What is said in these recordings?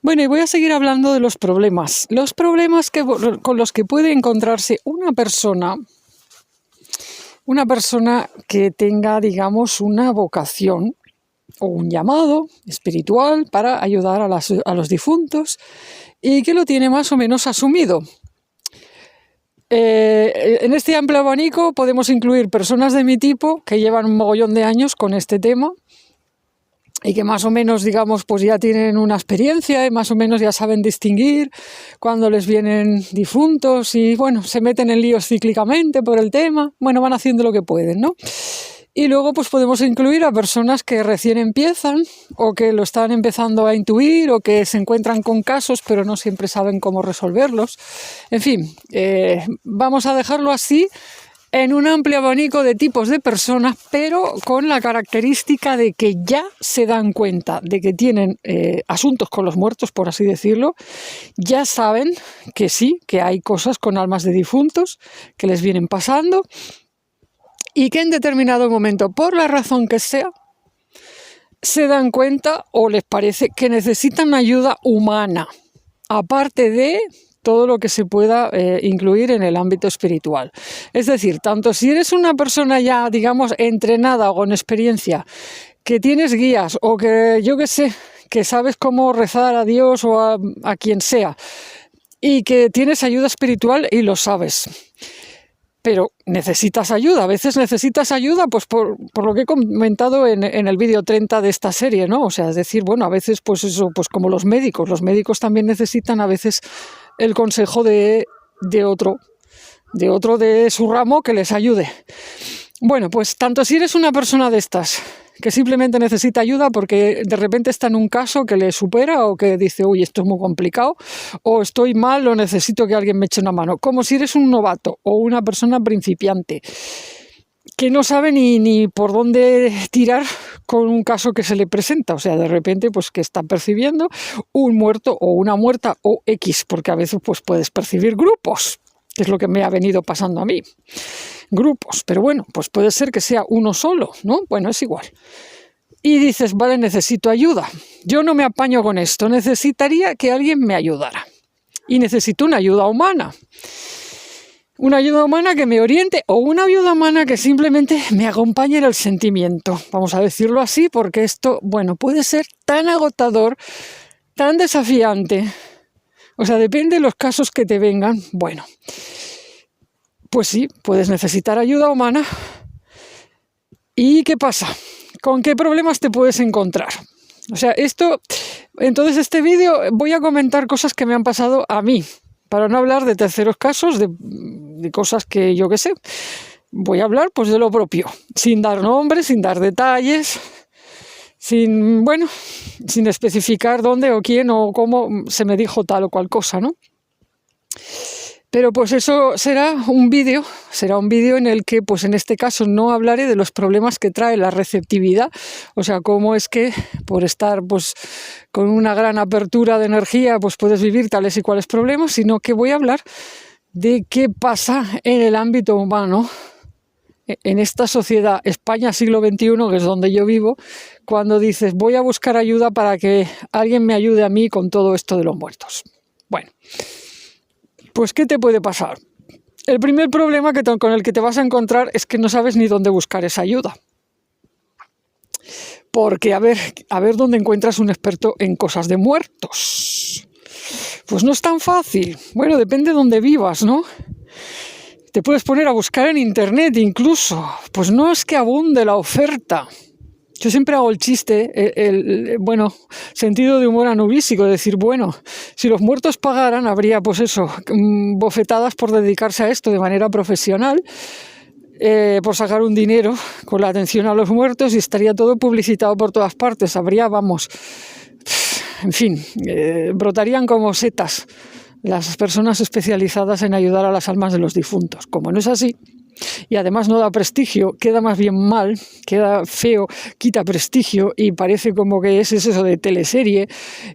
Bueno, y voy a seguir hablando de los problemas. Los problemas con los que puede encontrarse una persona que tenga, digamos, una vocación o un llamado espiritual para ayudar a los difuntos y que lo tiene más o menos asumido. En este amplio abanico podemos incluir personas de mi tipo que llevan un mogollón de años con este tema y que más o menos, digamos, pues ya tienen una experiencia y más o menos ya saben distinguir cuando les vienen difuntos y, bueno, se meten en líos cíclicamente por el tema. Bueno, van haciendo lo que pueden, ¿no? Y luego pues podemos incluir a personas que recién empiezan o que lo están empezando a intuir o que se encuentran con casos pero no siempre saben cómo resolverlos. En fin, vamos a dejarlo así en un amplio abanico de tipos de personas, pero con la característica de que ya se dan cuenta de que tienen asuntos con los muertos, por así decirlo. Ya saben que sí, que hay cosas con almas de difuntos que les vienen pasando y que en determinado momento, por la razón que sea, se dan cuenta o les parece que necesitan ayuda humana, aparte de todo lo que se pueda incluir en el ámbito espiritual. Es decir, tanto si eres una persona ya, digamos, entrenada o con experiencia, que tienes guías o que, yo qué sé, que sabes cómo rezar a Dios o a quien sea, y que tienes ayuda espiritual y lo sabes. Pero necesitas ayuda, a veces necesitas ayuda pues por lo que he comentado en el vídeo 30 de esta serie, ¿no? O sea, es decir, bueno, a veces pues eso, pues como los médicos también necesitan a veces el consejo de otro de su ramo que les ayude. Bueno, pues tanto si eres una persona de estas que simplemente necesita ayuda porque de repente está en un caso que le supera o que dice, uy, esto es muy complicado, o estoy mal o necesito que alguien me eche una mano, como si eres un novato o una persona principiante que no sabe ni por dónde tirar con un caso que se le presenta. O sea, de repente pues que está percibiendo un muerto o una muerta o X, porque a veces pues puedes percibir grupos, que es lo que me ha venido pasando a mí. Grupos, pero bueno, pues puede ser que sea uno solo, ¿no? Bueno, es igual. Y dices, vale, necesito ayuda. Yo no me apaño con esto, necesitaría que alguien me ayudara. Y necesito una ayuda humana. Una ayuda humana que me oriente o una ayuda humana que simplemente me acompañe en el sentimiento. Vamos a decirlo así, porque esto, bueno, puede ser tan agotador, tan desafiante. O sea, depende de los casos que te vengan. Bueno, pues sí, puedes necesitar ayuda humana. ¿Y qué pasa? ¿Con qué problemas te puedes encontrar? O sea, entonces este vídeo voy a comentar cosas que me han pasado a mí, para no hablar de terceros casos, de cosas que yo qué sé. Voy a hablar pues de lo propio, sin dar nombres, sin dar detalles, sin especificar dónde o quién o cómo se me dijo tal o cual cosa, ¿no? Pero pues eso será un vídeo en el que pues en este caso no hablaré de los problemas que trae la receptividad, o sea, cómo es que por estar pues con una gran apertura de energía pues puedes vivir tales y cuales problemas, sino que voy a hablar de qué pasa en el ámbito humano, en esta sociedad España siglo XXI, que es donde yo vivo, cuando dices voy a buscar ayuda para que alguien me ayude a mí con todo esto de los muertos. Bueno, pues ¿qué te puede pasar? El primer problema con el que te vas a encontrar es que no sabes ni dónde buscar esa ayuda. Porque a ver dónde encuentras un experto en cosas de muertos. Pues no es tan fácil. Bueno, depende de dónde vivas, ¿no? Te puedes poner a buscar en internet incluso. Pues no es que abunde la oferta. Yo siempre hago el chiste, sentido de humor anubísico, de decir, bueno, si los muertos pagaran, habría, pues eso, bofetadas por dedicarse a esto de manera profesional, por sacar un dinero con la atención a los muertos y estaría todo publicitado por todas partes. Habría, en fin, brotarían como setas las personas especializadas en ayudar a las almas de los difuntos. Como no es así, y además no da prestigio, queda más bien mal, queda feo, quita prestigio y parece como que es eso de teleserie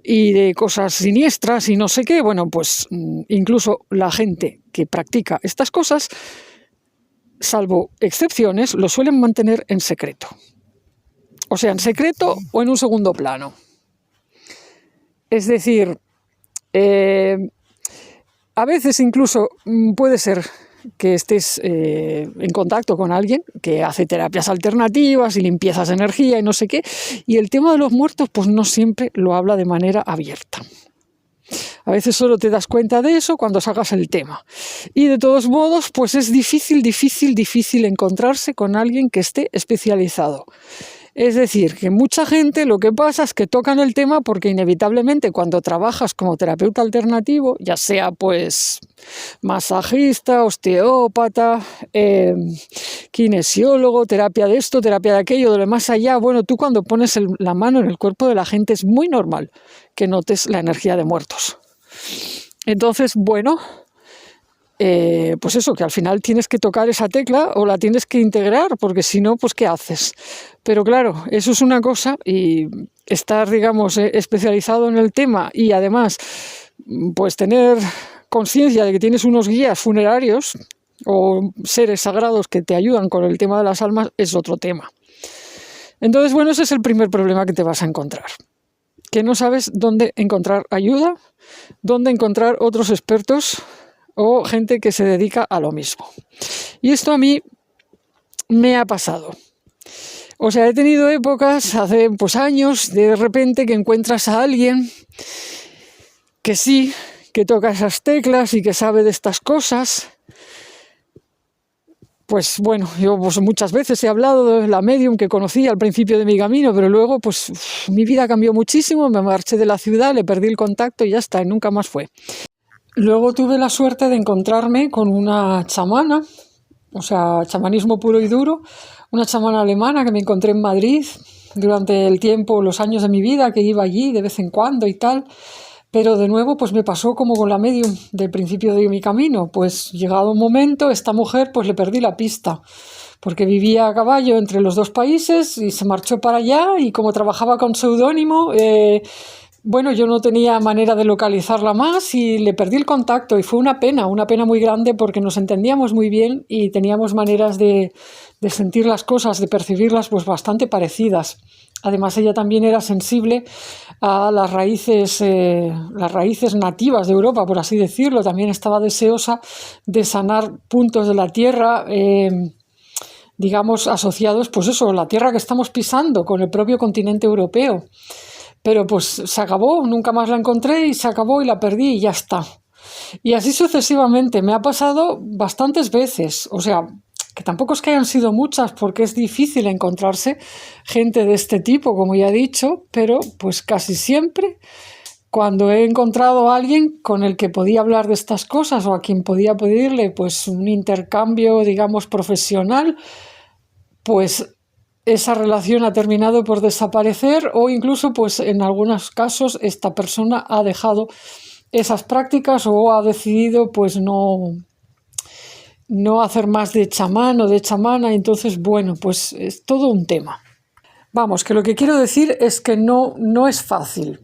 y de cosas siniestras y no sé qué. Bueno, pues incluso la gente que practica estas cosas, salvo excepciones, lo suelen mantener en secreto. O sea, en secreto o en un segundo plano. Es decir, a veces incluso puede ser que estés en contacto con alguien que hace terapias alternativas y limpiezas de energía y no sé qué, y el tema de los muertos pues no siempre lo habla de manera abierta. A veces solo te das cuenta de eso cuando sacas el tema. Y de todos modos, pues es difícil encontrarse con alguien que esté especializado. Es decir, que mucha gente lo que pasa es que tocan el tema porque inevitablemente cuando trabajas como terapeuta alternativo, ya sea pues masajista, osteópata, kinesiólogo, terapia de esto, terapia de aquello, de lo más allá, bueno, tú cuando pones la mano en el cuerpo de la gente es muy normal que notes la energía de muertos. Entonces, bueno, pues eso, que al final tienes que tocar esa tecla o la tienes que integrar, porque si no, pues ¿qué haces? Pero claro, eso es una cosa y estar, digamos, especializado en el tema y además, pues tener conciencia de que tienes unos guías funerarios o seres sagrados que te ayudan con el tema de las almas es otro tema. Entonces, bueno, ese es el primer problema que te vas a encontrar. Que no sabes dónde encontrar ayuda, dónde encontrar otros expertos o gente que se dedica a lo mismo. Y esto a mí me ha pasado. O sea, he tenido épocas, hace pues años, de repente que encuentras a alguien que sí, que toca esas teclas y que sabe de estas cosas. Pues bueno, yo pues muchas veces he hablado de la medium que conocí al principio de mi camino, pero luego pues mi vida cambió muchísimo, me marché de la ciudad, le perdí el contacto y ya está, y nunca más fue. Luego tuve la suerte de encontrarme con una chamana, o sea, chamanismo puro y duro, una chamana alemana que me encontré en Madrid durante el tiempo, los años de mi vida, que iba allí de vez en cuando y tal. Pero de nuevo, pues me pasó como con la medium del principio de mi camino. Pues llegado un momento, esta mujer, pues le perdí la pista, porque vivía a caballo entre los dos países y se marchó para allá y como trabajaba con seudónimo, bueno, yo no tenía manera de localizarla más y le perdí el contacto y fue una pena muy grande porque nos entendíamos muy bien y teníamos maneras de sentir las cosas, de percibirlas pues bastante parecidas. Además, ella también era sensible a las raíces nativas de Europa, por así decirlo. También estaba deseosa de sanar puntos de la tierra, digamos, asociados, pues eso, la tierra que estamos pisando con el propio continente europeo. Pero pues se acabó, nunca más la encontré y se acabó y la perdí y ya está. Y así sucesivamente, me ha pasado bastantes veces, o sea, que tampoco es que hayan sido muchas porque es difícil encontrarse gente de este tipo, como ya he dicho, pero pues casi siempre cuando he encontrado a alguien con el que podía hablar de estas cosas o a quien podía pedirle pues un intercambio, digamos, profesional, pues esa relación ha terminado por desaparecer o incluso pues en algunos casos esta persona ha dejado esas prácticas o ha decidido pues no hacer más de chamán o de chamana. Entonces, bueno, pues es todo un tema. Vamos, que lo que quiero decir es que no es fácil.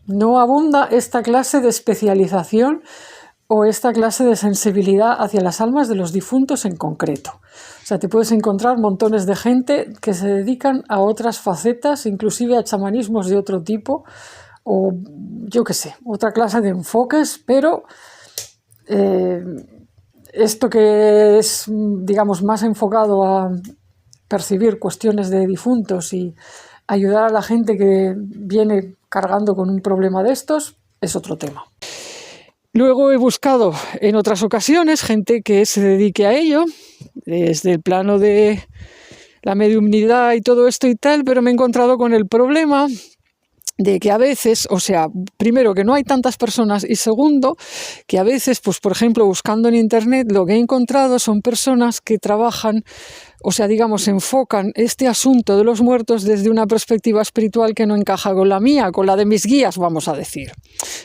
No abunda esta clase de especialización o esta clase de sensibilidad hacia las almas de los difuntos en concreto. O sea, te puedes encontrar montones de gente que se dedican a otras facetas, inclusive a chamanismos de otro tipo, o yo qué sé, otra clase de enfoques, pero esto que es, digamos, más enfocado a percibir cuestiones de difuntos y ayudar a la gente que viene cargando con un problema de estos, es otro tema. Luego he buscado en otras ocasiones gente que se dedique a ello, desde el plano de la mediumnidad y todo esto y tal, pero me he encontrado con el problema de que a veces, o sea, primero que no hay tantas personas y segundo que a veces, pues por ejemplo, buscando en internet lo que he encontrado son personas que trabajan, o sea, digamos, enfocan este asunto de los muertos desde una perspectiva espiritual que no encaja con la mía, con la de mis guías, vamos a decir.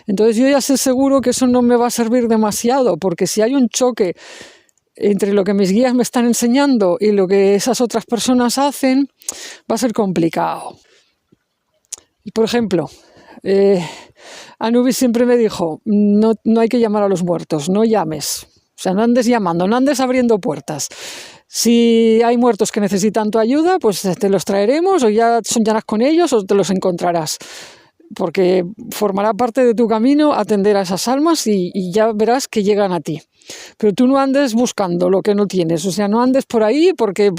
Entonces yo ya sé seguro que eso no me va a servir demasiado, porque si hay un choque entre lo que mis guías me están enseñando y lo que esas otras personas hacen, va a ser complicado. Y por ejemplo, Anubis siempre me dijo, no hay que llamar a los muertos, no llames. O sea, no andes llamando, no andes abriendo puertas. Si hay muertos que necesitan tu ayuda, pues te los traeremos o ya soñarás con ellos o te los encontrarás. porque formará parte de tu camino atender a esas almas y ya verás que llegan a ti. Pero tú no andes buscando lo que no tienes, o sea, no andes por ahí porque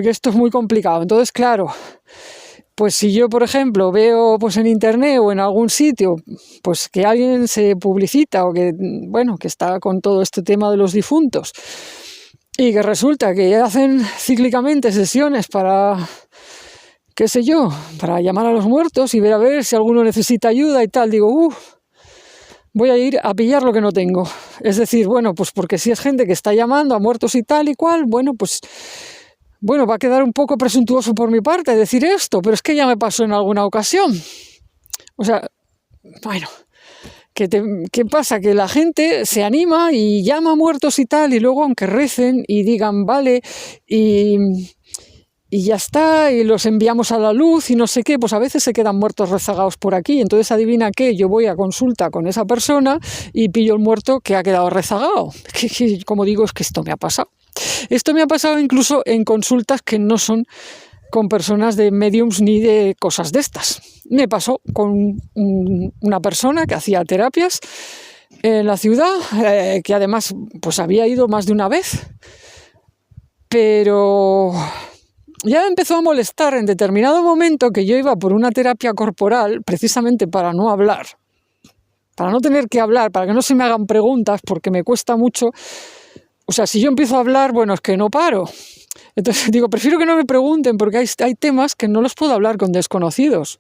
esto es muy complicado. Entonces, claro, pues si yo, por ejemplo, veo pues en internet o en algún sitio pues que alguien se publicita o que, bueno, que está con todo este tema de los difuntos y que resulta que hacen cíclicamente sesiones para, qué sé yo, para llamar a los muertos y ver a ver si alguno necesita ayuda y tal, digo, voy a ir a pillar lo que no tengo. Es decir, bueno, pues porque si es gente que está llamando a muertos y tal y cual, bueno, pues bueno, va a quedar un poco presuntuoso por mi parte decir esto, pero es que ya me pasó en alguna ocasión. O sea, bueno, ¿qué pasa? Que la gente se anima y llama a muertos y tal, y luego aunque recen y digan, vale, y ya está, y los enviamos a la luz y no sé qué, pues a veces se quedan muertos rezagados por aquí. Entonces, adivina qué, yo voy a consulta con esa persona y pillo el muerto que ha quedado rezagado. Que, como digo, es que esto me ha pasado. Esto me ha pasado incluso en consultas que no son con personas de mediums ni de cosas de estas. Me pasó con una persona que hacía terapias en la ciudad, que además pues había ido más de una vez, pero ya me empezó a molestar en determinado momento que yo iba por una terapia corporal precisamente para no hablar, para no tener que hablar, para que no se me hagan preguntas, porque me cuesta mucho. O sea, si yo empiezo a hablar, bueno, es que no paro. Entonces digo, prefiero que no me pregunten porque hay temas que no los puedo hablar con desconocidos.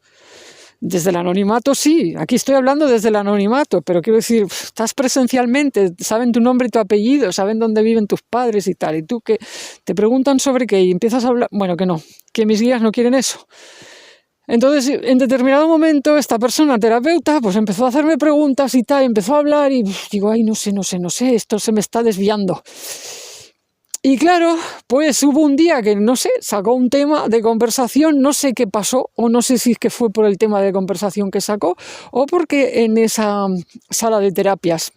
Desde el anonimato sí, aquí estoy hablando desde el anonimato, pero quiero decir, estás presencialmente, saben tu nombre y tu apellido, saben dónde viven tus padres y tal, y tú que te preguntan sobre qué y empiezas a hablar, bueno, que no, que mis guías no quieren eso. Entonces, en determinado momento, esta persona terapeuta pues empezó a hacerme preguntas y tal, empezó a hablar y digo, ay, no sé, esto se me está desviando. Y claro, pues hubo un día que, no sé, sacó un tema de conversación, no sé qué pasó, o no sé si es que fue por el tema de conversación que sacó, o porque en esa sala de terapias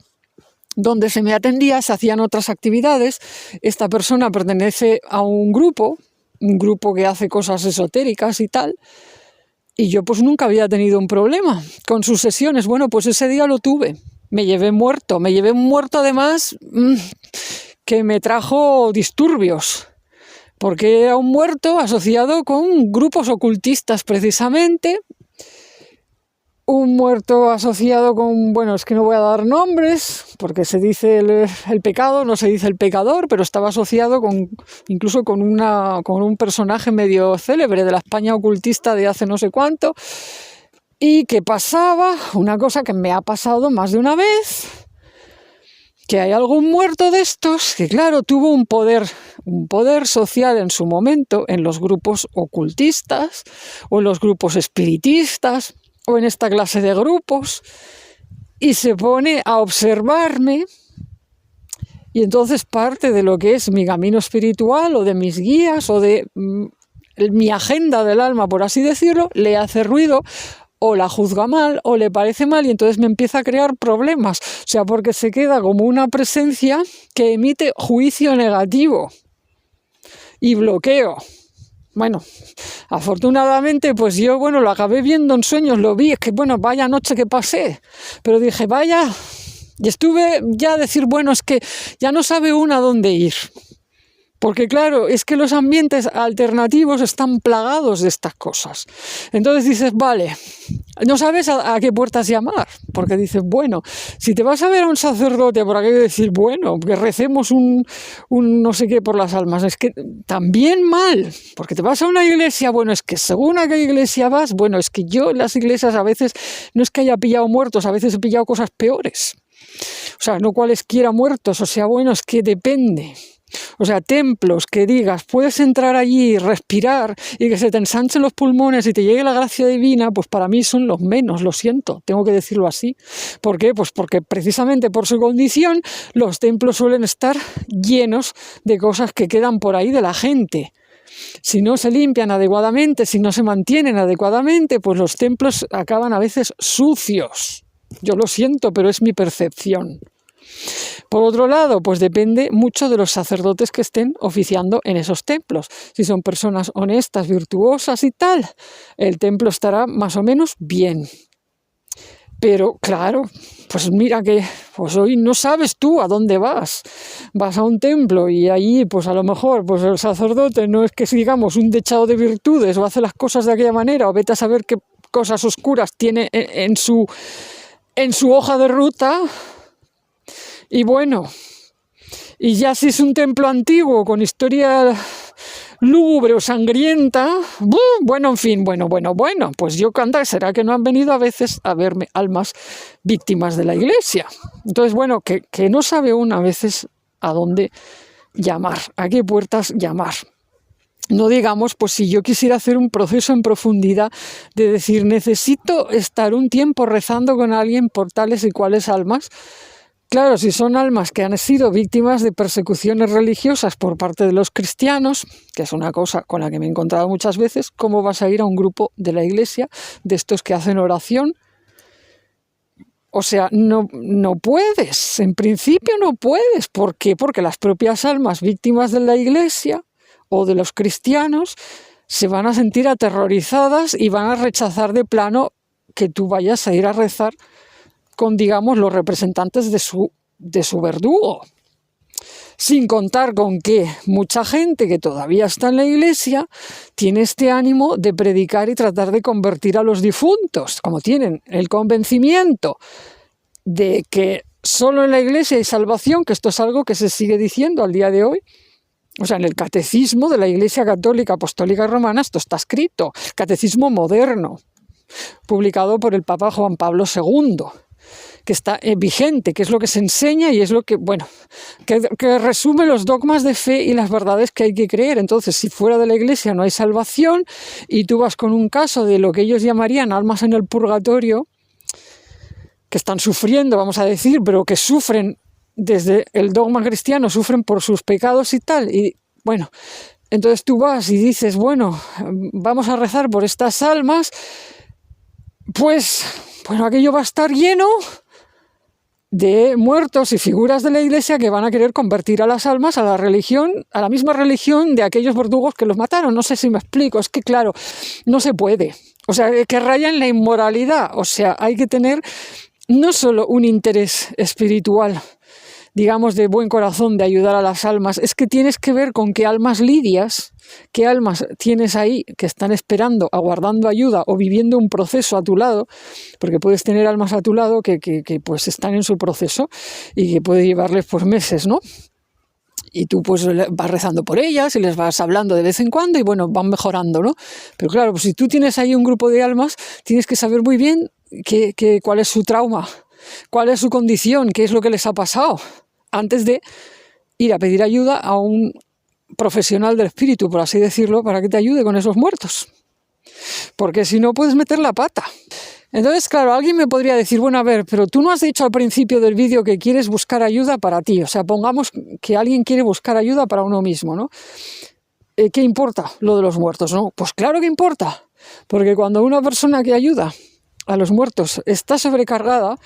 donde se me atendía se hacían otras actividades. Esta persona pertenece a un grupo que hace cosas esotéricas y tal, y yo pues nunca había tenido un problema con sus sesiones. Bueno, pues ese día lo tuve. Me llevé un muerto además que me trajo disturbios, porque era un muerto asociado con grupos ocultistas precisamente, un muerto asociado con, bueno, es que no voy a dar nombres, porque se dice el pecado, no se dice el pecador, pero estaba asociado incluso con un personaje medio célebre de la España ocultista de hace no sé cuánto, y que pasaba, una cosa que me ha pasado más de una vez, que hay algún muerto de estos que, claro, tuvo un poder social en su momento en los grupos ocultistas o en los grupos espiritistas o en esta clase de grupos, y se pone a observarme, y entonces parte de lo que es mi camino espiritual o de mis guías o de mi agenda del alma, por así decirlo, le hace ruido, o la juzga mal, o le parece mal, y entonces me empieza a crear problemas. O sea, porque se queda como una presencia que emite juicio negativo y bloqueo. Bueno, afortunadamente, pues yo, bueno, lo acabé viendo en sueños, lo vi, es que, bueno, vaya noche que pasé, pero dije, vaya, y estuve ya a decir, bueno, es que ya no sabe uno a dónde ir. Porque claro, es que los ambientes alternativos están plagados de estas cosas. Entonces dices, vale, no sabes a qué puertas llamar, porque dices, bueno, si te vas a ver a un sacerdote por aquello de decir, bueno, que recemos un no sé qué por las almas, es que también mal, porque te vas a una iglesia, bueno, es que según a qué iglesia vas, bueno, es que yo en las iglesias a veces no es que haya pillado muertos, a veces he pillado cosas peores. O sea, no cualesquiera muertos, o sea, bueno, es que depende. O sea, templos que digas, puedes entrar allí, respirar y que se te ensanchen los pulmones y te llegue la gracia divina, pues para mí son los menos, lo siento, tengo que decirlo así. ¿Por qué? Pues porque precisamente por su condición los templos suelen estar llenos de cosas que quedan por ahí de la gente. Si no se limpian adecuadamente, si no se mantienen adecuadamente, pues los templos acaban a veces sucios. Yo lo siento, pero es mi percepción. Por otro lado, pues depende mucho de los sacerdotes que estén oficiando en esos templos. Si son personas honestas, virtuosas y tal, el templo estará más o menos bien. Pero claro, pues mira que pues hoy no sabes tú a dónde vas. Vas a un templo y allí pues a lo mejor pues el sacerdote no es que digamos un dechado de virtudes o hace las cosas de aquella manera o vete a saber qué cosas oscuras tiene en su hoja de ruta. Y bueno, y ya si es un templo antiguo con historia lúgubre o sangrienta, bueno, en fin, bueno, pues yo anda, será que no han venido a veces a verme almas víctimas de la Iglesia. Entonces, bueno, que no sabe uno a veces a dónde llamar, a qué puertas llamar. No digamos, pues si yo quisiera hacer un proceso en profundidad de decir, necesito estar un tiempo rezando con alguien por tales y cuales almas. Claro, si son almas que han sido víctimas de persecuciones religiosas por parte de los cristianos, que es una cosa con la que me he encontrado muchas veces, ¿cómo vas a ir a un grupo de la Iglesia de estos que hacen oración? O sea, no puedes, en principio no puedes. ¿Por qué? Porque las propias almas víctimas de la Iglesia o de los cristianos se van a sentir aterrorizadas y van a rechazar de plano que tú vayas a ir a rezar con, digamos, los representantes de su verdugo. Sin contar con que mucha gente que todavía está en la Iglesia tiene este ánimo de predicar y tratar de convertir a los difuntos, como tienen el convencimiento de que solo en la Iglesia hay salvación, que esto es algo que se sigue diciendo al día de hoy. O sea, en el catecismo de la Iglesia Católica Apostólica Romana esto está escrito, catecismo moderno, publicado por el Papa Juan Pablo II. Que está vigente, que es lo que se enseña y es lo que, bueno, que resume los dogmas de fe y las verdades que hay que creer. Entonces, si fuera de la Iglesia no hay salvación y tú vas con un caso de lo que ellos llamarían almas en el purgatorio, que están sufriendo, vamos a decir, pero que sufren desde el dogma cristiano, sufren por sus pecados y tal, y bueno, entonces tú vas y dices, bueno, vamos a rezar por estas almas, pues, bueno, aquello va a estar lleno de muertos y figuras de la Iglesia que van a querer convertir a las almas a la religión, a la misma religión de aquellos verdugos que los mataron. No sé si me explico, es que claro, no se puede. O sea, que raya en la inmoralidad. O sea, hay que tener no solo un interés espiritual, digamos, de buen corazón, de ayudar a las almas, es que tienes que ver con qué almas lidias, qué almas tienes ahí que están esperando, aguardando ayuda o viviendo un proceso a tu lado, porque puedes tener almas a tu lado que pues están en su proceso y que puede llevarles pues meses, ¿no? Y tú pues vas rezando por ellas y les vas hablando de vez en cuando y bueno, van mejorando, ¿no? Pero claro, pues si tú tienes ahí un grupo de almas, tienes que saber muy bien cuál es su trauma, cuál es su condición, qué es lo que les ha pasado, antes de ir a pedir ayuda a un profesional del espíritu, por así decirlo, para que te ayude con esos muertos. Porque si no, puedes meter la pata. Entonces, claro, alguien me podría decir, bueno, a ver, pero tú no has dicho al principio del vídeo que quieres buscar ayuda para ti. O sea, pongamos que alguien quiere buscar ayuda para uno mismo, ¿no? ¿Qué importa lo de los muertos, no? Pues claro que importa. Porque cuando una persona que ayuda a los muertos está sobrecargada,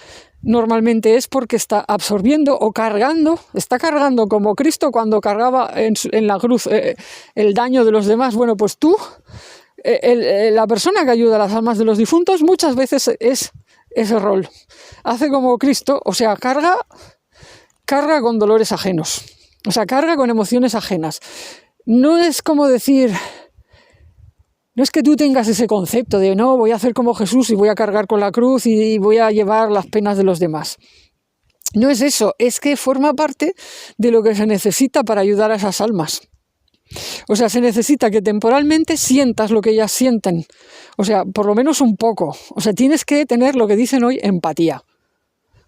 normalmente es porque está absorbiendo o cargando, está cargando como Cristo cuando cargaba en la cruz el daño de los demás. Bueno, pues tú, la persona que ayuda a las almas de los difuntos muchas veces es ese rol. Hace como Cristo, o sea, carga con dolores ajenos, o sea, carga con emociones ajenas. No es como decir... No es que tú tengas ese concepto de no, voy a hacer como Jesús y voy a cargar con la cruz y voy a llevar las penas de los demás. No es eso, es que forma parte de lo que se necesita para ayudar a esas almas. O sea, se necesita que temporalmente sientas lo que ellas sienten. O sea, por lo menos un poco. O sea, tienes que tener lo que dicen hoy, empatía.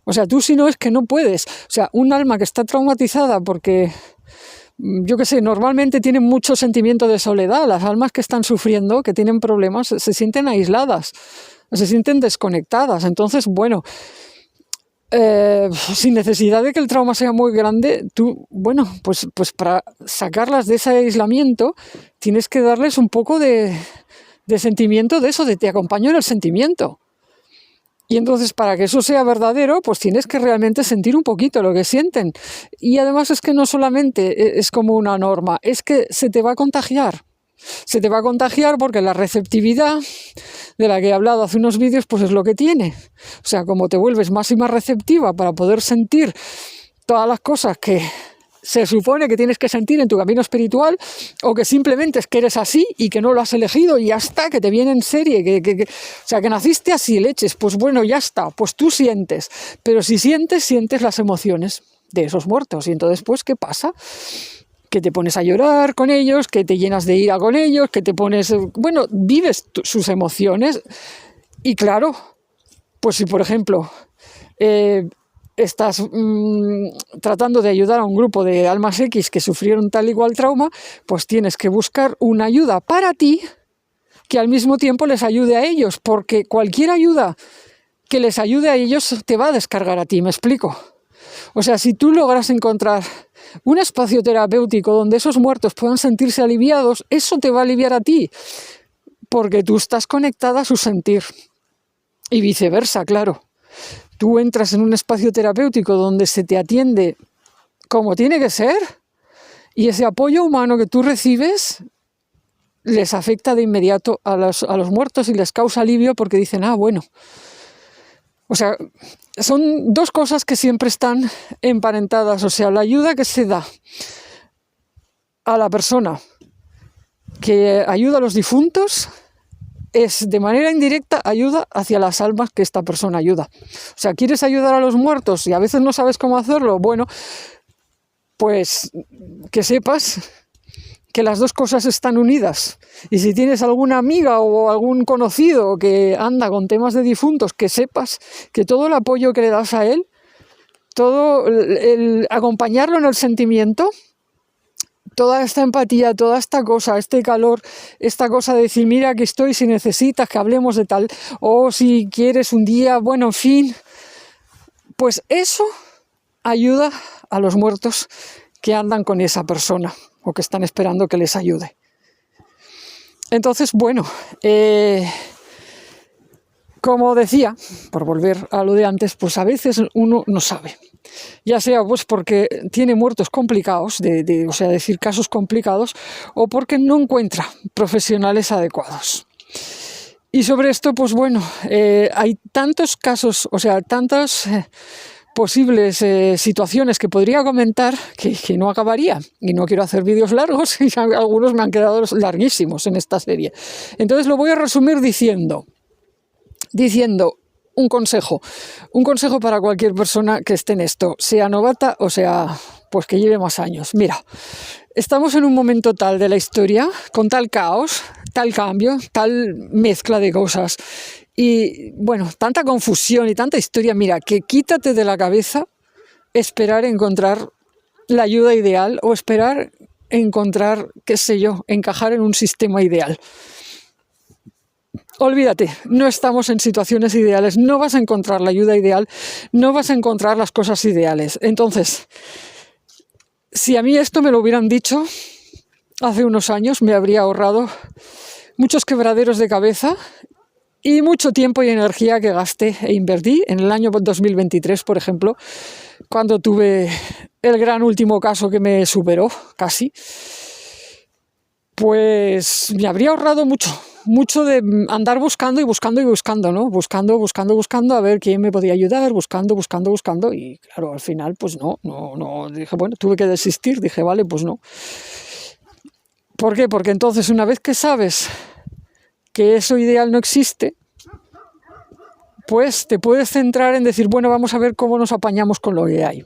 O sea, tú si no es que no puedes. O sea, un alma que está traumatizada porque... Yo qué sé, normalmente tienen mucho sentimiento de soledad. Las almas que están sufriendo, que tienen problemas, se sienten aisladas, se sienten desconectadas. Entonces, bueno, sin necesidad de que el trauma sea muy grande, tú, bueno, pues para sacarlas de ese aislamiento, tienes que darles un poco de sentimiento de eso, de te acompaño en el sentimiento. Y entonces, para que eso sea verdadero, pues tienes que realmente sentir un poquito lo que sienten. Y además es que no solamente es como una norma, es que se te va a contagiar. Se te va a contagiar porque la receptividad de la que he hablado hace unos vídeos, pues es lo que tiene. O sea, como te vuelves más y más receptiva para poder sentir todas las cosas que se supone que tienes que sentir en tu camino espiritual, o que simplemente es que eres así y que no lo has elegido y ya está, que te viene en serie, o sea, que naciste así, leches, pues bueno, ya está, pues tú sientes, pero si sientes las emociones de esos muertos. Y entonces, pues, ¿qué pasa? Que te pones a llorar con ellos, que te llenas de ira con ellos, que te pones, bueno, vives sus emociones. Y claro, pues si por ejemplo estás tratando de ayudar a un grupo de almas X que sufrieron tal igual trauma, pues tienes que buscar una ayuda para ti que al mismo tiempo les ayude a ellos, porque cualquier ayuda que les ayude a ellos te va a descargar a ti, ¿me explico? O sea, si tú logras encontrar un espacio terapéutico donde esos muertos puedan sentirse aliviados, eso te va a aliviar a ti, porque tú estás conectada a su sentir. Y viceversa, claro. Tú entras en un espacio terapéutico donde se te atiende como tiene que ser, y ese apoyo humano que tú recibes les afecta de inmediato a los muertos y les causa alivio, porque dicen, ah, bueno. O sea, son dos cosas que siempre están emparentadas. O sea, la ayuda que se da a la persona que ayuda a los difuntos es, de manera indirecta, ayuda hacia las almas que esta persona ayuda. O sea, ¿quieres ayudar a los muertos y a veces no sabes cómo hacerlo? Bueno, pues que sepas que las dos cosas están unidas. Y si tienes alguna amiga o algún conocido que anda con temas de difuntos, que sepas que todo el apoyo que le das a él, todo el acompañarlo en el sentimiento, toda esta empatía, toda esta cosa, este calor, esta cosa de decir, mira, aquí estoy, si necesitas que hablemos de tal, o si quieres un día, bueno, en fin, pues eso ayuda a los muertos que andan con esa persona o que están esperando que les ayude. Entonces, bueno, como decía, por volver a lo de antes, pues a veces uno no sabe. Ya sea pues porque tiene muertos complicados, o sea, decir casos complicados, o porque no encuentra profesionales adecuados. Y sobre esto, pues bueno, hay tantos casos, o sea, tantas posibles situaciones que podría comentar que no acabaría. Y no quiero hacer vídeos largos, y algunos me han quedado larguísimos en esta serie. Entonces lo voy a resumir diciendo un consejo para cualquier persona que esté en esto, sea novata o sea, pues que lleve más años. Mira, estamos en un momento tal de la historia, con tal caos, tal cambio, tal mezcla de cosas y, bueno, tanta confusión y tanta historia, mira, que quítate de la cabeza esperar encontrar la ayuda ideal o esperar encontrar, qué sé yo, encajar en un sistema ideal. Olvídate, no estamos en situaciones ideales, no vas a encontrar la ayuda ideal, no vas a encontrar las cosas ideales. Entonces, si a mí esto me lo hubieran dicho hace unos años, me habría ahorrado muchos quebraderos de cabeza y mucho tiempo y energía que gasté e invertí en el año 2023, por ejemplo, cuando tuve el gran último caso que me superó, casi. Pues me habría ahorrado mucho de andar buscando, ¿no? Buscando a ver quién me podía ayudar, buscando, y claro, al final, pues no, dije, bueno, tuve que desistir, dije, vale, pues no. ¿Por qué? Porque entonces, una vez que sabes que eso ideal no existe, pues te puedes centrar en decir, bueno, vamos a ver cómo nos apañamos con lo que hay.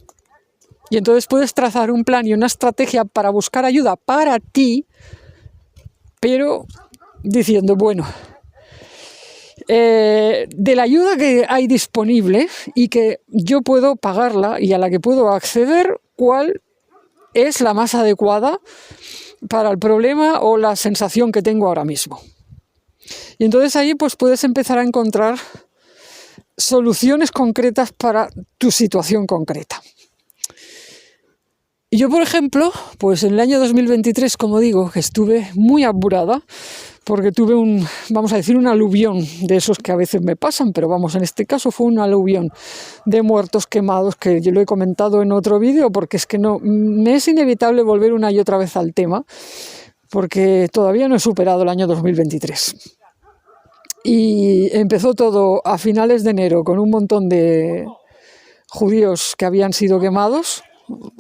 Y entonces puedes trazar un plan y una estrategia para buscar ayuda para ti, pero diciendo, bueno, de la ayuda que hay disponible y que yo puedo pagarla y a la que puedo acceder, ¿cuál es la más adecuada para el problema o la sensación que tengo ahora mismo? Y entonces ahí pues puedes empezar a encontrar soluciones concretas para tu situación concreta. Y yo, por ejemplo, pues en el año 2023, como digo, que estuve muy apurada, porque tuve vamos a decir, un aluvión de esos que a veces me pasan, pero vamos, en este caso fue un aluvión de muertos quemados, que yo lo he comentado en otro vídeo, porque es que no, me es inevitable volver una y otra vez al tema, porque todavía no he superado el año 2023. Y empezó todo a finales de enero con un montón de judíos que habían sido quemados,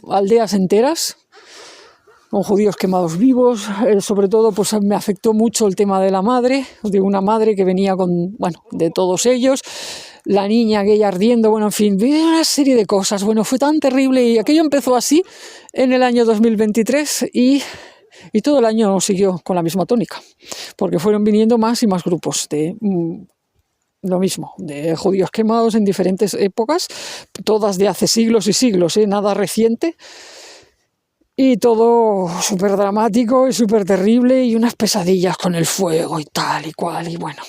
aldeas enteras, con judíos quemados vivos. Sobre todo pues me afectó mucho el tema de la madre, de una madre que venía con, bueno, de todos ellos, la niña aquella ardiendo, bueno, en fin, una serie de cosas. Bueno, fue tan terrible y aquello empezó así en el año 2023 y todo el año siguió con la misma tónica, porque fueron viniendo más y más grupos de lo mismo, de judíos quemados en diferentes épocas, todas de hace siglos y siglos, nada reciente. Y todo súper dramático y súper terrible y unas pesadillas con el fuego y tal y cual y bueno.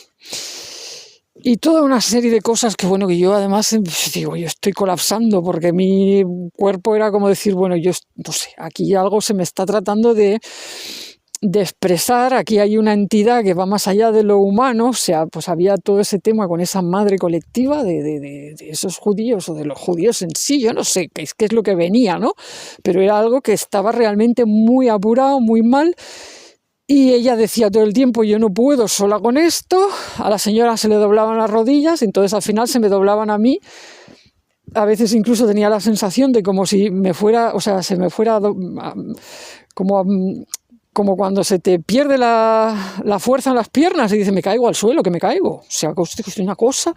Y toda una serie de cosas que bueno, que yo además digo, yo estoy colapsando porque mi cuerpo era como decir, bueno, yo no sé, aquí algo se me está tratando de expresar, aquí hay una entidad que va más allá de lo humano, o sea, pues había todo ese tema con esa madre colectiva de esos judíos o de los judíos en sí, yo no sé qué es lo que venía, ¿no? Pero era algo que estaba realmente muy apurado, muy mal, y ella decía todo el tiempo, yo no puedo sola con esto, a la señora se le doblaban las rodillas, entonces al final se me doblaban a mí. A veces incluso tenía la sensación de como si me fuera, o sea, se me fuera como cuando se te pierde la fuerza en las piernas y dices, me caigo al suelo, que me caigo. O sea, es una cosa.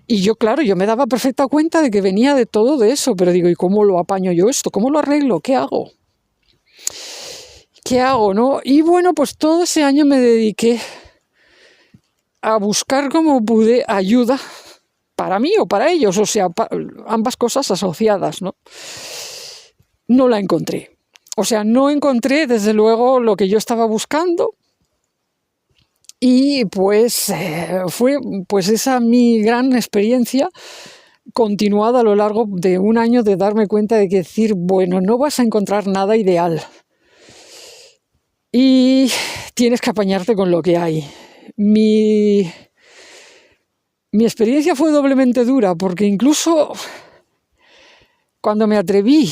Y yo, claro, yo me daba perfecta cuenta de que venía de todo de eso, pero digo, ¿y cómo lo apaño yo esto? ¿Cómo lo arreglo? ¿Qué hago? ¿Qué hago, no? Y bueno, pues todo ese año me dediqué a buscar como pude ayuda para mí o para ellos, o sea, ambas cosas asociadas, ¿no? No la encontré. O sea, no encontré, desde luego, lo que yo estaba buscando. Y pues fue pues esa mi gran experiencia continuada a lo largo de un año de darme cuenta de que decir, bueno, no vas a encontrar nada ideal. Y tienes que apañarte con lo que hay. Mi experiencia fue doblemente dura, porque incluso cuando me atreví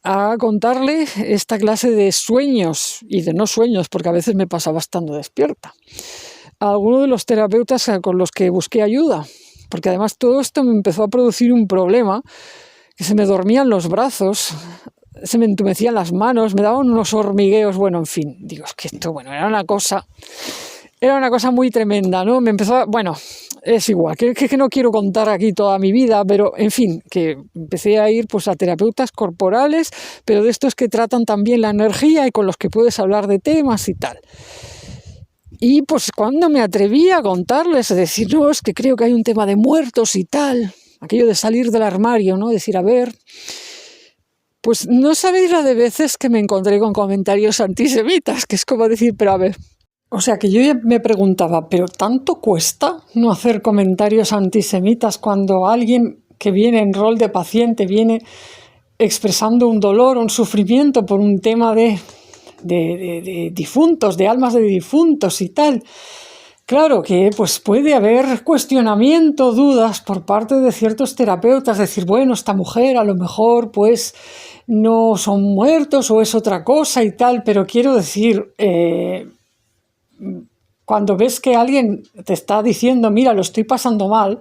a contarle esta clase de sueños y de no sueños, porque a veces me pasaba estando despierta, a alguno de los terapeutas con los que busqué ayuda, porque además todo esto me empezó a producir un problema, que se me dormían los brazos, se me entumecían las manos, me daban unos hormigueos, bueno, en fin, digo, es que esto, bueno, era una cosa muy tremenda, ¿no? Me empezó bueno, es igual, que no quiero contar aquí toda mi vida, pero en fin, que empecé a ir pues a terapeutas corporales, pero de estos que tratan también la energía y con los que puedes hablar de temas y tal. Y pues cuando me atreví a contarles, a decir, no, es que creo que hay un tema de muertos y tal, aquello de salir del armario, ¿no? Decir, a ver, pues no sabéis la de veces que me encontré con comentarios antisemitas, que es como decir, pero a ver. O sea, que yo ya me preguntaba, ¿pero tanto cuesta no hacer comentarios antisemitas cuando alguien que viene en rol de paciente viene expresando un dolor, un sufrimiento por un tema de difuntos, de almas de difuntos y tal? Claro que pues puede haber cuestionamiento, dudas por parte de ciertos terapeutas, decir, bueno, esta mujer a lo mejor pues no son muertos o es otra cosa y tal, pero quiero decir, cuando ves que alguien te está diciendo, mira, lo estoy pasando mal,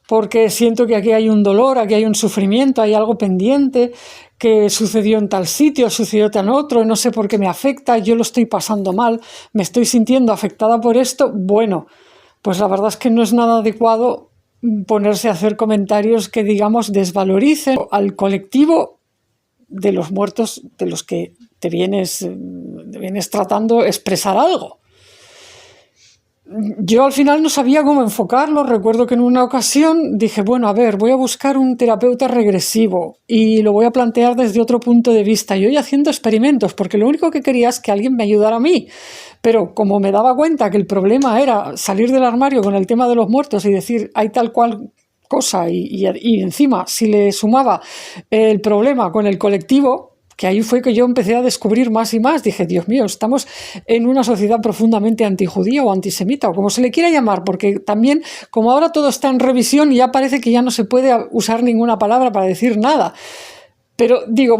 porque siento que aquí hay un dolor, aquí hay un sufrimiento, hay algo pendiente, que sucedió en tal sitio, sucedió en otro, no sé por qué me afecta, yo lo estoy pasando mal, me estoy sintiendo afectada por esto, bueno, pues la verdad es que no es nada adecuado ponerse a hacer comentarios que, digamos, desvaloricen al colectivo de los muertos de los que te vienes tratando de expresar algo. Yo al final no sabía cómo enfocarlo. Recuerdo que en una ocasión dije, bueno, a ver, voy a buscar un terapeuta regresivo y lo voy a plantear desde otro punto de vista. Yo iba haciendo experimentos porque lo único que quería es que alguien me ayudara a mí. Pero como me daba cuenta que el problema era salir del armario con el tema de los muertos y decir, hay tal cual cosa y encima si le sumaba el problema con el colectivo, que ahí fue que yo empecé a descubrir más y más. Dije, Dios mío, estamos en una sociedad profundamente antijudía o antisemita, o como se le quiera llamar, porque también, como ahora todo está en revisión, ya parece que ya no se puede usar ninguna palabra para decir nada. Pero digo,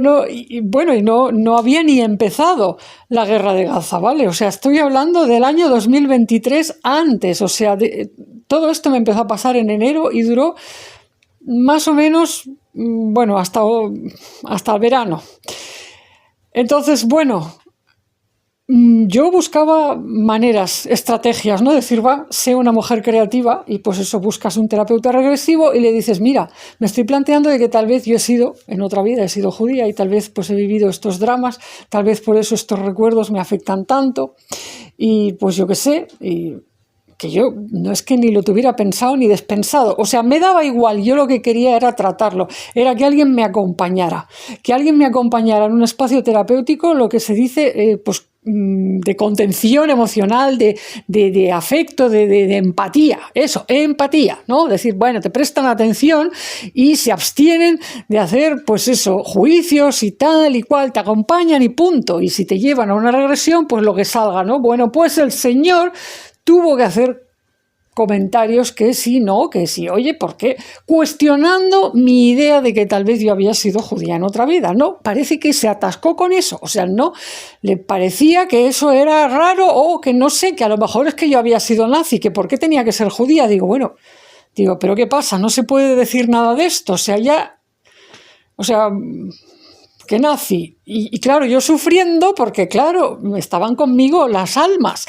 no había ni empezado la guerra de Gaza, ¿vale? O sea, estoy hablando del año 2023 antes, o sea, todo esto me empezó a pasar en enero y duró más o menos, hasta el verano. Entonces, yo buscaba maneras, estrategias, ¿no? Decir, sé una mujer creativa y pues eso, buscas un terapeuta regresivo y le dices, mira, me estoy planteando de que tal vez yo en otra vida he sido judía y tal vez pues he vivido estos dramas, tal vez por eso estos recuerdos me afectan tanto y pues yo qué sé, y que yo no es que ni lo tuviera pensado ni despensado, o sea, me daba igual, yo lo que quería era tratarlo, era que alguien me acompañara en un espacio terapéutico, lo que se dice, de contención emocional, de afecto, de empatía, eso, empatía, ¿no? Decir, bueno, te prestan atención y se abstienen de hacer, pues eso, juicios y tal y cual, te acompañan y punto, y si te llevan a una regresión, pues lo que salga, ¿no? Bueno, pues el señor tuvo que hacer comentarios que sí, no, que sí, oye, ¿por qué? Cuestionando mi idea de que tal vez yo había sido judía en otra vida, ¿no? Parece que se atascó con eso, o sea, no, le parecía que eso era raro o que no sé, que a lo mejor es que yo había sido nazi, que ¿por qué tenía que ser judía? Digo, ¿pero qué pasa? No se puede decir nada de esto, que nazi. Y claro, yo sufriendo porque, claro, estaban conmigo las almas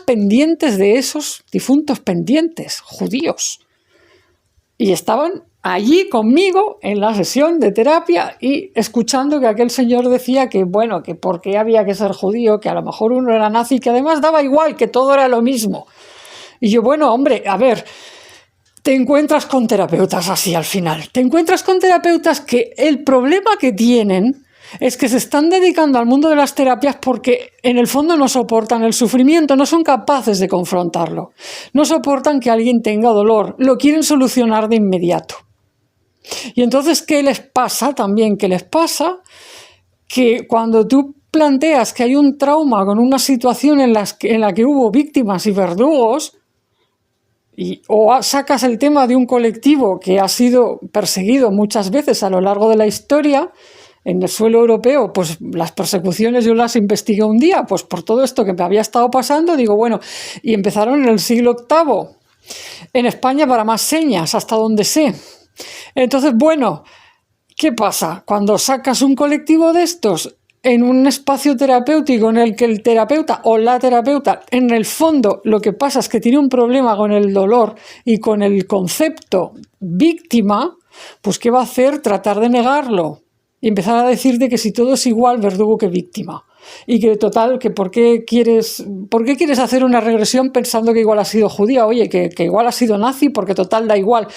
pendientes de esos difuntos pendientes, judíos. Y estaban allí conmigo en la sesión de terapia y escuchando que aquel señor decía que, que por qué había que ser judío, que a lo mejor uno era nazi, que además daba igual, que todo era lo mismo. Y yo, hombre, a ver, te encuentras con terapeutas así al final. Te encuentras con terapeutas que el problema que tienen es que se están dedicando al mundo de las terapias porque en el fondo no soportan el sufrimiento, no son capaces de confrontarlo. No soportan que alguien tenga dolor, lo quieren solucionar de inmediato. Y entonces, ¿qué les pasa también? ¿Qué les pasa? Que cuando tú planteas que hay un trauma con una situación en la que hubo víctimas y verdugos, o sacas el tema de un colectivo que ha sido perseguido muchas veces a lo largo de la historia, en el suelo europeo, pues las persecuciones yo las investigué un día, pues por todo esto que me había estado pasando, y empezaron en el siglo VIII, en España para más señas, hasta donde sé. Entonces, ¿qué pasa? Cuando sacas un colectivo de estos en un espacio terapéutico en el que el terapeuta o la terapeuta, en el fondo, lo que pasa es que tiene un problema con el dolor y con el concepto víctima, pues ¿qué va a hacer? Tratar de negarlo y empezar a decirte que si todo es igual, verdugo que víctima. Y que total, que ¿por qué quieres hacer una regresión pensando que igual has sido judía? Oye, que igual has sido nazi, porque total da igual.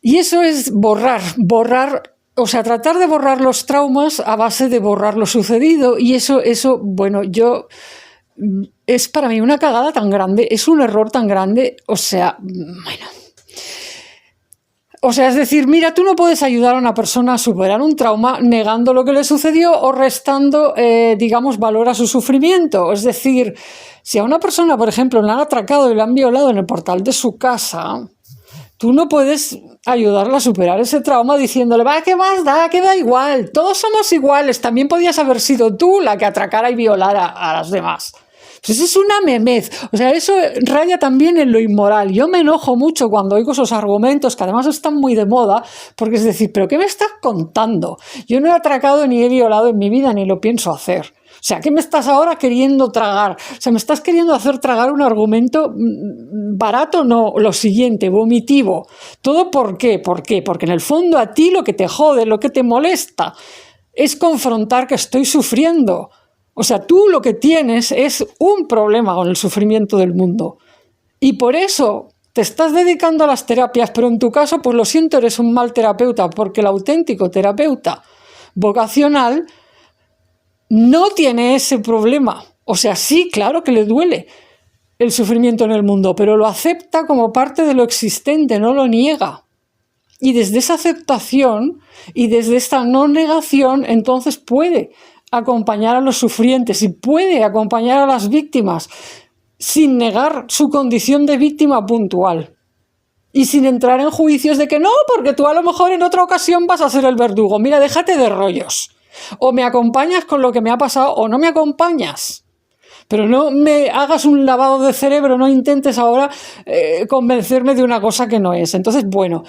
Y eso es borrar, tratar de borrar los traumas a base de borrar lo sucedido. Y eso, es para mí una cagada tan grande, es un error tan grande, es decir, mira, tú no puedes ayudar a una persona a superar un trauma negando lo que le sucedió o restando, valor a su sufrimiento. Es decir, si a una persona, por ejemplo, la han atracado y la han violado en el portal de su casa, tú no puedes ayudarla a superar ese trauma diciéndole, ¿qué más da? Que da igual, todos somos iguales, también podías haber sido tú la que atracara y violara a las demás. Pues eso es una memez, eso raya también en lo inmoral. Yo me enojo mucho cuando oigo esos argumentos que además están muy de moda, porque es decir, ¿pero qué me estás contando? Yo no he atracado ni he violado en mi vida ni lo pienso hacer. ¿Qué me estás ahora queriendo tragar? ¿Me estás queriendo hacer tragar un argumento barato? No, lo siguiente, vomitivo. ¿Todo por qué? ¿Por qué? Porque en el fondo a ti lo que te jode, lo que te molesta, es confrontar que estoy sufriendo. Tú lo que tienes es un problema con el sufrimiento del mundo. Y por eso te estás dedicando a las terapias, pero en tu caso, pues lo siento, eres un mal terapeuta, porque el auténtico terapeuta vocacional no tiene ese problema. Sí, claro que le duele el sufrimiento en el mundo, pero lo acepta como parte de lo existente, no lo niega. Y desde esa aceptación y desde esta no negación, entonces puede acompañar a los sufrientes y puede acompañar a las víctimas sin negar su condición de víctima puntual y sin entrar en juicios de que no, porque tú a lo mejor en otra ocasión vas a ser el verdugo. Mira, déjate de rollos. O me acompañas con lo que me ha pasado o no me acompañas. Pero no me hagas un lavado de cerebro, no intentes ahora convencerme de una cosa que no es. Entonces, bueno,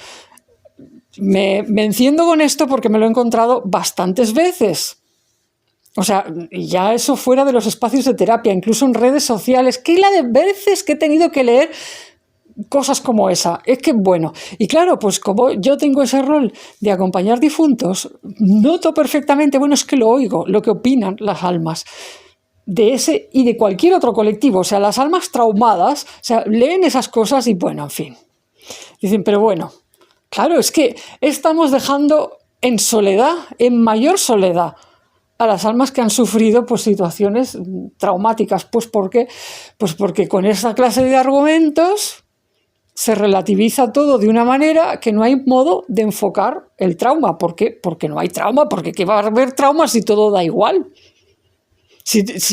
me enciendo con esto porque me lo he encontrado bastantes veces. O sea, ya eso fuera de los espacios de terapia, incluso en redes sociales, que la de veces que he tenido que leer cosas como esa. Es que, bueno, y claro, pues como yo tengo ese rol de acompañar difuntos, noto perfectamente, bueno, es que lo oigo, lo que opinan las almas de ese y de cualquier otro colectivo. O sea, las almas traumadas, o sea, leen esas cosas y, bueno, en fin. Dicen, pero bueno, claro, es que estamos dejando en soledad, en mayor soledad, a las almas que han sufrido pues, situaciones traumáticas. Pues porque con esa clase de argumentos se relativiza todo de una manera que no hay modo de enfocar el trauma. ¿Por qué? Porque no hay trauma, porque ¿qué va a haber trauma si todo da igual?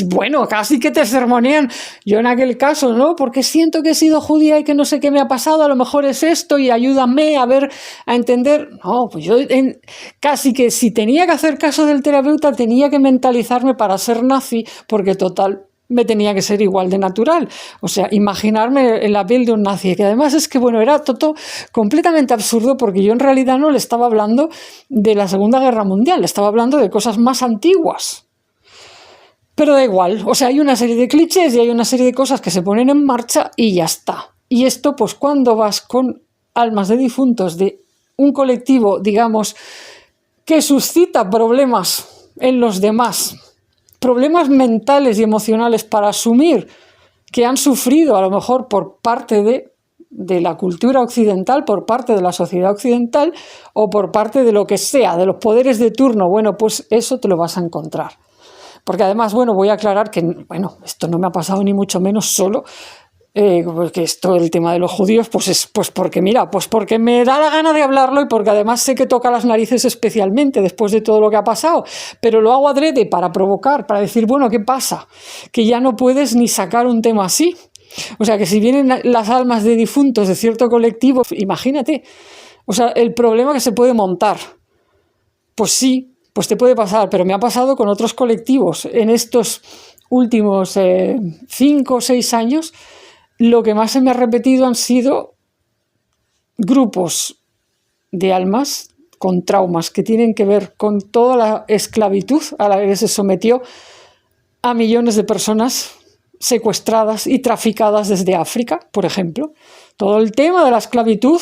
Bueno, casi que te sermonean. Yo en aquel caso, ¿no? Porque siento que he sido judía y que no sé qué me ha pasado, a lo mejor es esto y ayúdame a ver, a entender. No, pues yo casi que si tenía que hacer caso del terapeuta tenía que mentalizarme para ser nazi, porque total, me tenía que ser igual de natural. O sea, imaginarme en la piel de un nazi, que además es que, bueno, era todo completamente absurdo porque yo en realidad no le estaba hablando de la Segunda Guerra Mundial, le estaba hablando de cosas más antiguas. Pero da igual, o sea, hay una serie de clichés y hay una serie de cosas que se ponen en marcha y ya está. Y esto, pues cuando vas con almas de difuntos de un colectivo, digamos, que suscita problemas en los demás, problemas mentales y emocionales para asumir que han sufrido a lo mejor por parte de la cultura occidental, por parte de la sociedad occidental o por parte de lo que sea, de los poderes de turno, bueno, pues eso te lo vas a encontrar. Porque además, bueno, voy a aclarar que, bueno, esto no me ha pasado ni mucho menos solo, porque esto, el tema de los judíos, pues porque, mira, pues porque me da la gana de hablarlo y porque además sé que toca las narices especialmente después de todo lo que ha pasado, pero lo hago adrede para provocar, para decir, bueno, ¿qué pasa? Que ya no puedes ni sacar un tema así. O sea, que si vienen las almas de difuntos de cierto colectivo, imagínate, o sea, el problema que se puede montar. Pues sí, pues te puede pasar, pero me ha pasado con otros colectivos. En estos últimos 5 o 6 años, lo que más se me ha repetido han sido grupos de almas con traumas que tienen que ver con toda la esclavitud a la que se sometió a millones de personas secuestradas y traficadas desde África, por ejemplo. Todo el tema de la esclavitud,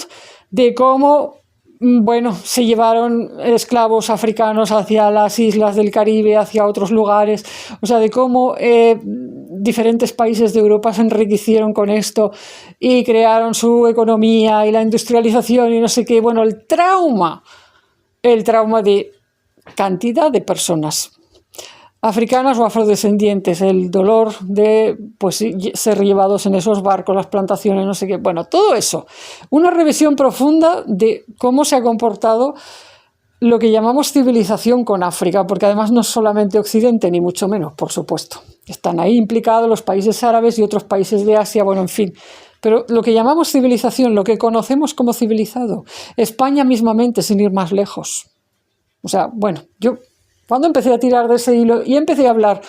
de cómo, bueno, se llevaron esclavos africanos hacia las islas del Caribe, hacia otros lugares, o sea, de cómo diferentes países de Europa se enriquecieron con esto y crearon su economía y la industrialización y no sé qué. Bueno, el trauma de cantidad de personas africanas o afrodescendientes, el dolor de pues, ser llevados en esos barcos, las plantaciones, no sé qué. Bueno, todo eso. Una revisión profunda de cómo se ha comportado lo que llamamos civilización con África, porque además no es solamente Occidente, ni mucho menos, por supuesto. Están ahí implicados los países árabes y otros países de Asia, bueno, en fin. Pero lo que llamamos civilización, lo que conocemos como civilizado, España mismamente, sin ir más lejos. O sea, bueno, yo cuando empecé a tirar de ese hilo y empecé a hablar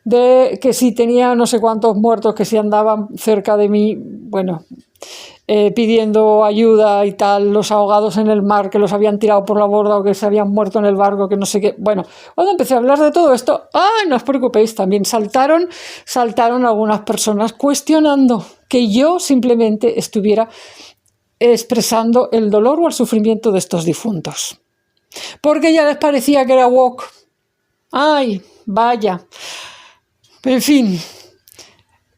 de que si tenía no sé cuántos muertos, que si andaban cerca de mí, bueno, pidiendo ayuda y tal, los ahogados en el mar, que los habían tirado por la borda o que se habían muerto en el barco, que no sé qué. Bueno, cuando empecé a hablar de todo esto, no os preocupéis, también saltaron algunas personas cuestionando que yo simplemente estuviera expresando el dolor o el sufrimiento de estos difuntos. Porque ya les parecía que era woke. ¡Ay, vaya! En fin,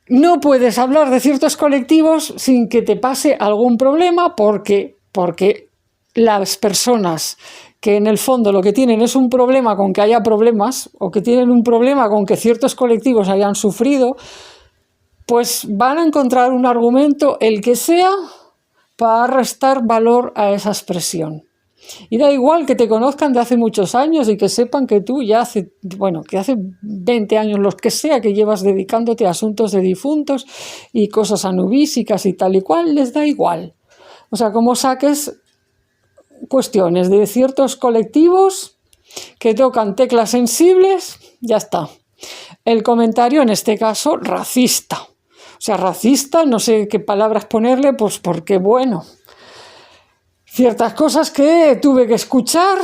no puedes hablar de ciertos colectivos sin que te pase algún problema porque las personas que en el fondo lo que tienen es un problema con que haya problemas o que tienen un problema con que ciertos colectivos hayan sufrido, pues van a encontrar un argumento, el que sea, para restar valor a esa expresión. Y da igual que te conozcan de hace muchos años y que sepan que tú ya hace 20 años, los que sea, que llevas dedicándote a asuntos de difuntos y cosas anubísicas y tal y cual, les da igual. O sea, como saques cuestiones de ciertos colectivos que tocan teclas sensibles, ya está. El comentario, en este caso, racista. O sea, racista, no sé qué palabras ponerle, pues porque, bueno, ciertas cosas que tuve que escuchar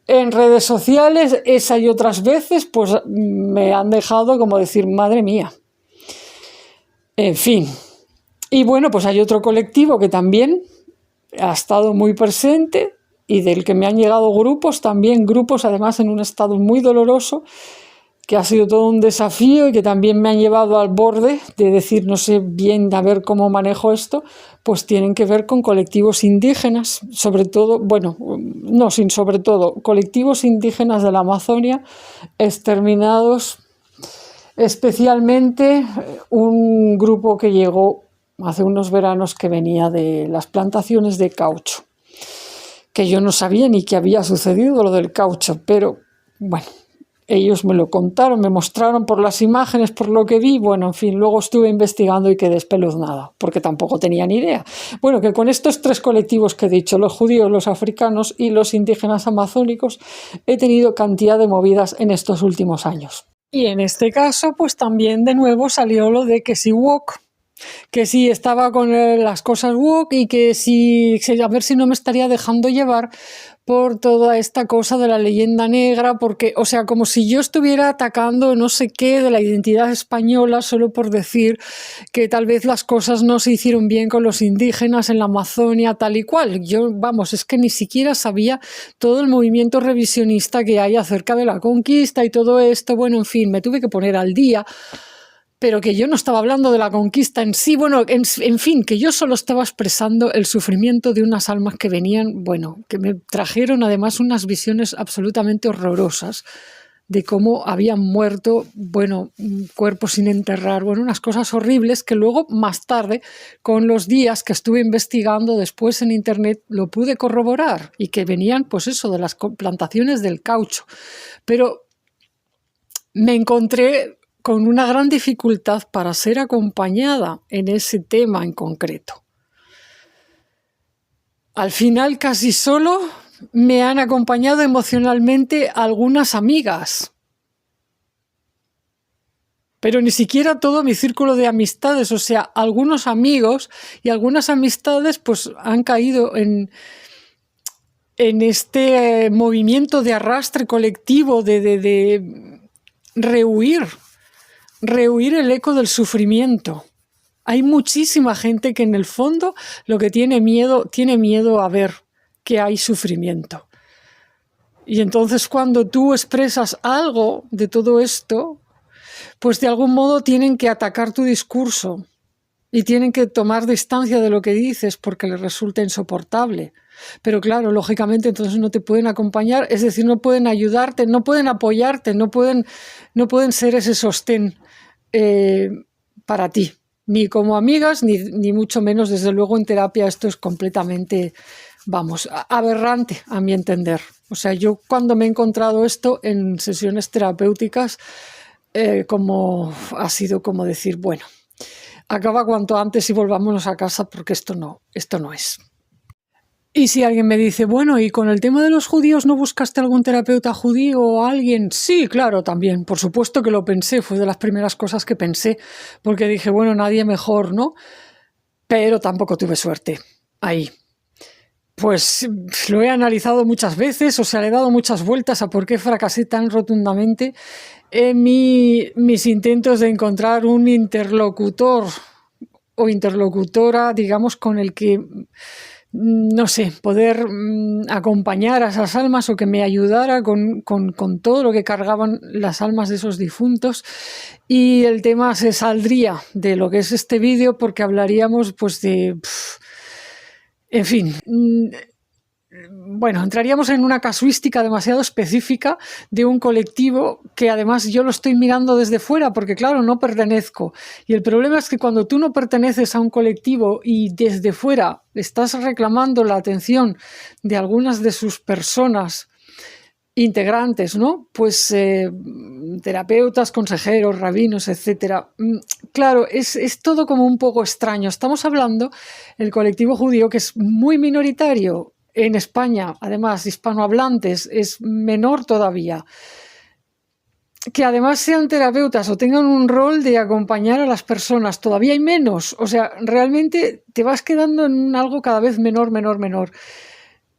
en redes sociales, esa y otras veces, pues me han dejado como decir, madre mía. En fin. Y bueno, pues hay otro colectivo que también ha estado muy presente y del que me han llegado grupos, también grupos además en un estado muy doloroso, que ha sido todo un desafío y que también me han llevado al borde de decir, no sé bien a ver cómo manejo esto, pues tienen que ver con colectivos indígenas, sobre todo, bueno, no sin sobre todo, colectivos indígenas de la Amazonia exterminados, especialmente un grupo que llegó hace unos veranos que venía de las plantaciones de caucho, que yo no sabía ni que había sucedido lo del caucho, pero bueno, ellos me lo contaron, me mostraron por las imágenes, por lo que vi, bueno, en fin, luego estuve investigando y quedé espeluznada, porque tampoco tenía ni idea. Bueno, que con estos tres colectivos que he dicho, los judíos, los africanos y los indígenas amazónicos, he tenido cantidad de movidas en estos últimos años. Y en este caso, pues también de nuevo salió lo de que si woke, que si estaba con las cosas woke y que si a ver si no me estaría dejando llevar por toda esta cosa de la leyenda negra, porque, o sea, como si yo estuviera atacando no sé qué de la identidad española solo por decir que tal vez las cosas no se hicieron bien con los indígenas en la Amazonia, tal y cual. Yo, vamos, es que ni siquiera sabía todo el movimiento revisionista que hay acerca de la conquista y todo esto. Bueno, en fin, me tuve que poner al día, pero que yo no estaba hablando de la conquista en sí, bueno, en fin, que yo solo estaba expresando el sufrimiento de unas almas que venían, bueno, que me trajeron además unas visiones absolutamente horrorosas de cómo habían muerto, bueno, cuerpos sin enterrar, bueno, unas cosas horribles que luego más tarde, con los días que estuve investigando después en internet, lo pude corroborar y que venían, pues eso, de las plantaciones del caucho. Pero me encontré con una gran dificultad para ser acompañada en ese tema en concreto. Al final, casi solo me han acompañado emocionalmente algunas amigas, pero ni siquiera todo mi círculo de amistades, o sea, algunos amigos y algunas amistades pues han caído en este movimiento de arrastre colectivo de rehuir el eco del sufrimiento. Hay muchísima gente que en el fondo lo que tiene miedo a ver que hay sufrimiento. Y entonces cuando tú expresas algo de todo esto, pues de algún modo tienen que atacar tu discurso y tienen que tomar distancia de lo que dices porque les resulta insoportable. Pero claro, lógicamente entonces no te pueden acompañar, es decir, no pueden ayudarte, no pueden apoyarte, no pueden ser ese sostén para ti, ni como amigas, ni mucho menos, desde luego en terapia esto es completamente, vamos, aberrante a mi entender. O sea, yo cuando me he encontrado esto en sesiones terapéuticas, como ha sido como decir, bueno, acaba cuanto antes y volvámonos a casa porque esto no es. Y si alguien me dice, bueno, ¿y con el tema de los judíos no buscaste algún terapeuta judío o alguien? Sí, claro, también. Por supuesto que lo pensé, fue de las primeras cosas que pensé, porque dije, bueno, nadie mejor, ¿no? Pero tampoco tuve suerte ahí. Pues lo he analizado muchas veces, o sea, le he dado muchas vueltas a por qué fracasé tan rotundamente en mis intentos de encontrar un interlocutor o interlocutora, digamos, con el que, no sé, poder acompañar a esas almas o que me ayudara con todo lo que cargaban las almas de esos difuntos. Y el tema se saldría de lo que es este vídeo porque hablaríamos pues de... En fin, bueno, entraríamos en una casuística demasiado específica de un colectivo que además yo lo estoy mirando desde fuera porque, claro, no pertenezco. Y el problema es que cuando tú no perteneces a un colectivo y desde fuera estás reclamando la atención de algunas de sus personas integrantes, ¿no? Pues terapeutas, consejeros, rabinos, etcétera. Claro, es todo como un poco extraño. Estamos hablando del colectivo judío, que es muy minoritario en España, además hispanohablantes, es menor todavía. Que además sean terapeutas o tengan un rol de acompañar a las personas, todavía hay menos. O sea, realmente te vas quedando en algo cada vez menor.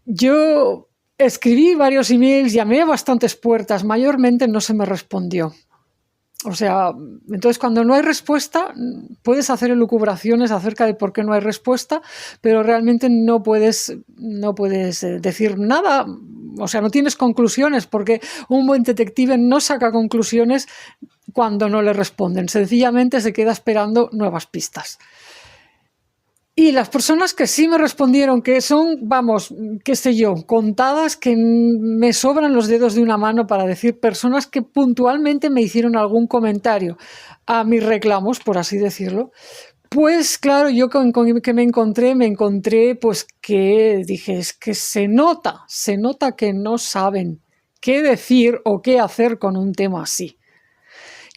Yo escribí varios emails, llamé a bastantes puertas, mayormente no se me respondió. O sea, entonces cuando no hay respuesta, puedes hacer elucubraciones acerca de por qué no hay respuesta, pero realmente no puedes decir nada, o sea, no tienes conclusiones, porque un buen detective no saca conclusiones cuando no le responden, sencillamente se queda esperando nuevas pistas. Y las personas que sí me respondieron, que son, vamos, qué sé yo, contadas, que me sobran los dedos de una mano para decir, personas que puntualmente me hicieron algún comentario a mis reclamos, por así decirlo, pues claro, yo que me encontré pues que dije, es que se nota que no saben qué decir o qué hacer con un tema así.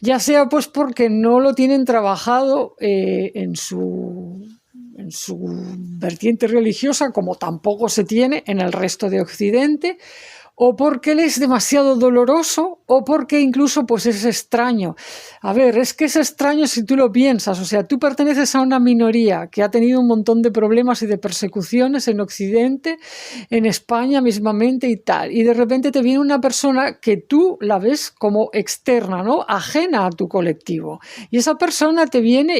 Ya sea pues porque no lo tienen trabajado en su vertiente religiosa, como tampoco se tiene en el resto de Occidente, o porque él es demasiado doloroso, o porque incluso pues es extraño. A ver, es que es extraño si tú lo piensas, o sea, tú perteneces a una minoría que ha tenido un montón de problemas y de persecuciones en Occidente, en España mismamente y tal, y de repente te viene una persona que tú la ves como externa, ¿no? Ajena a tu colectivo, y esa persona te viene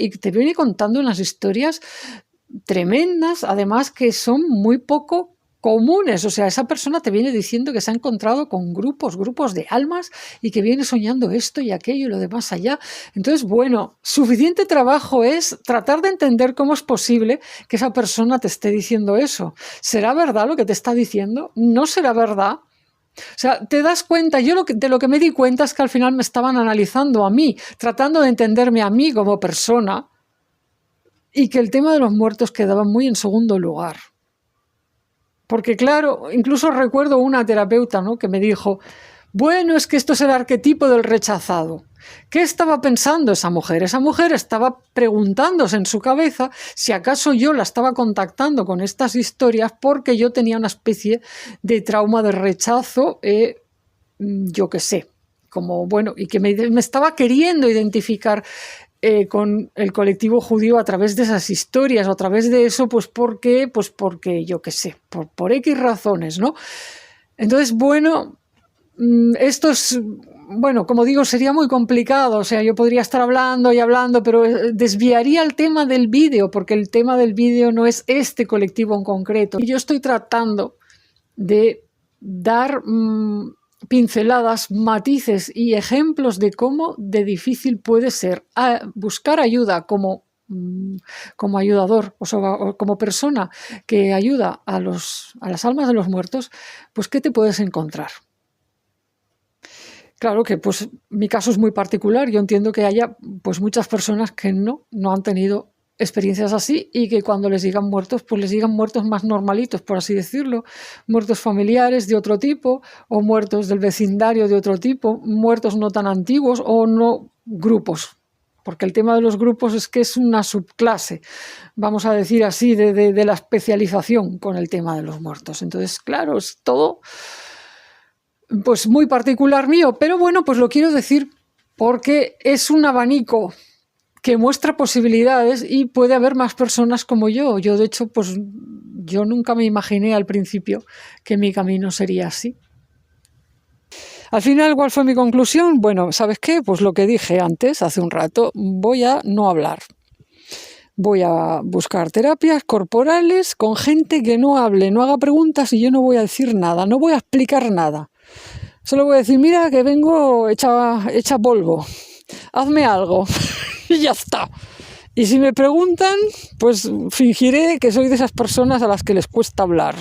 contando unas historias tremendas, además que son muy poco comunes. O sea, esa persona te viene diciendo que se ha encontrado con grupos de almas y que viene soñando esto y aquello y lo demás allá. Entonces, bueno, suficiente trabajo es tratar de entender cómo es posible que esa persona te esté diciendo eso. ¿Será verdad lo que te está diciendo? ¿No será verdad? O sea, te das cuenta, yo de lo que me di cuenta es que al final me estaban analizando a mí, tratando de entenderme a mí como persona, y que el tema de los muertos quedaba muy en segundo lugar. Porque claro, incluso recuerdo una terapeuta, ¿no?, que me dijo, bueno, es que esto es el arquetipo del rechazado. ¿Qué estaba pensando esa mujer? Esa mujer estaba preguntándose en su cabeza si acaso yo la estaba contactando con estas historias porque yo tenía una especie de trauma de rechazo, yo qué sé, como bueno, y que me estaba queriendo identificar con el colectivo judío a través de esas historias o a través de eso, pues porque yo qué sé, por X razones, ¿no? Entonces, bueno, esto es, bueno, como digo, sería muy complicado, o sea, yo podría estar hablando y hablando, pero desviaría el tema del vídeo, porque el tema del vídeo no es este colectivo en concreto. Y yo estoy tratando de dar pinceladas, matices y ejemplos de cómo de difícil puede ser buscar ayuda como ayudador o como persona que ayuda a las almas de los muertos, pues ¿qué te puedes encontrar? Claro que pues mi caso es muy particular, yo entiendo que haya pues muchas personas que no han tenido experiencias así y que cuando les digan muertos, pues les digan muertos más normalitos, por así decirlo, muertos familiares de otro tipo o muertos del vecindario de otro tipo, muertos no tan antiguos o no grupos, porque el tema de los grupos es que es una subclase, vamos a decir así, de la especialización con el tema de los muertos. Entonces, claro, es todo pues muy particular mío, pero bueno, pues lo quiero decir porque es un abanico que muestra posibilidades y puede haber más personas como yo. Yo, de hecho, pues yo nunca me imaginé al principio que mi camino sería así. Al final, ¿cuál fue mi conclusión? Bueno, ¿sabes qué? Pues lo que dije antes, hace un rato, voy a no hablar. Voy a buscar terapias corporales con gente que no hable, no haga preguntas y yo no voy a decir nada, no voy a explicar nada. Solo voy a decir, mira que vengo hecha polvo, hazme algo. Y ya está. Y si me preguntan, pues fingiré que soy de esas personas a las que les cuesta hablar.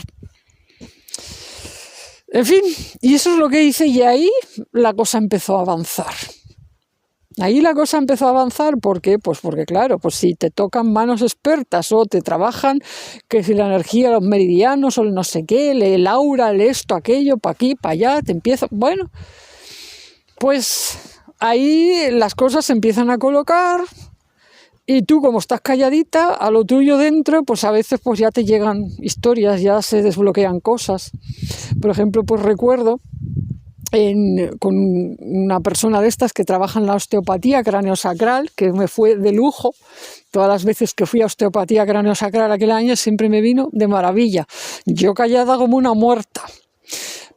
En fin, y eso es lo que hice y ahí la cosa empezó a avanzar. Ahí la cosa empezó a avanzar, ¿por qué? Pues porque claro, pues si te tocan manos expertas o te trabajan, que si la energía, los meridianos o el no sé qué, el aura, el esto, aquello, para aquí, para allá, te empieza... Bueno, pues ahí las cosas se empiezan a colocar y tú como estás calladita, a lo tuyo dentro, pues a veces pues ya te llegan historias, ya se desbloquean cosas. Por ejemplo, pues recuerdo... con una persona de estas que trabaja en la osteopatía craneosacral, que me fue de lujo. Todas las veces que fui a osteopatía craneosacral aquel año siempre me vino de maravilla. Yo callada como una muerta,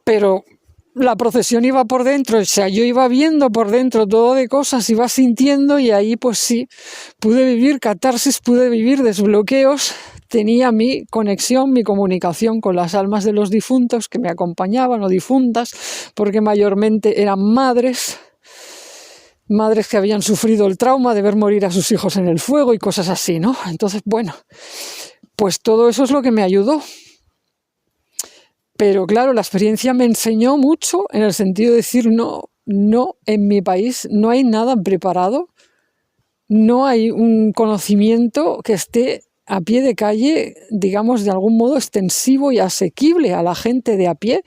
pero la procesión iba por dentro, o sea, yo iba viendo por dentro todo de cosas, iba sintiendo y ahí pues sí, pude vivir catarsis, pude vivir desbloqueos. Tenía mi conexión, mi comunicación con las almas de los difuntos que me acompañaban, o difuntas, porque mayormente eran madres que habían sufrido el trauma de ver morir a sus hijos en el fuego y cosas así, ¿no? Entonces, bueno, pues todo eso es lo que me ayudó. Pero claro, la experiencia me enseñó mucho en el sentido de decir, no, en mi país no hay nada preparado, no hay un conocimiento que esté a pie de calle, digamos, de algún modo extensivo y asequible a la gente de a pie,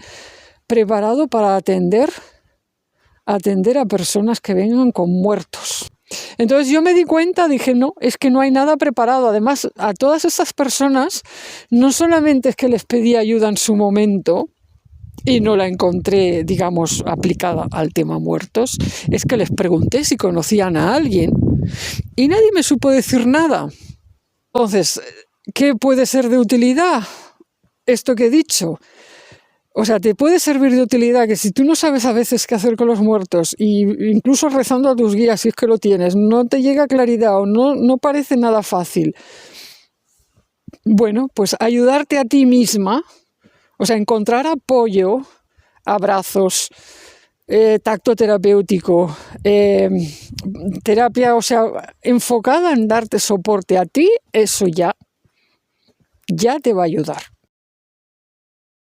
preparado para atender a personas que vengan con muertos. Entonces yo me di cuenta, dije, no, es que no hay nada preparado. Además, a todas esas personas, no solamente es que les pedí ayuda en su momento, y no la encontré, digamos, aplicada al tema muertos, es que les pregunté si conocían a alguien, y nadie me supo decir nada. Entonces, ¿qué puede ser de utilidad esto que he dicho? O sea, te puede servir de utilidad que si tú no sabes a veces qué hacer con los muertos, y incluso rezando a tus guías, si es que lo tienes, no te llega claridad o no parece nada fácil, bueno, pues ayudarte a ti misma, o sea, encontrar apoyo, abrazos, tacto terapéutico, terapia, o sea, enfocada en darte soporte a ti, eso ya te va a ayudar.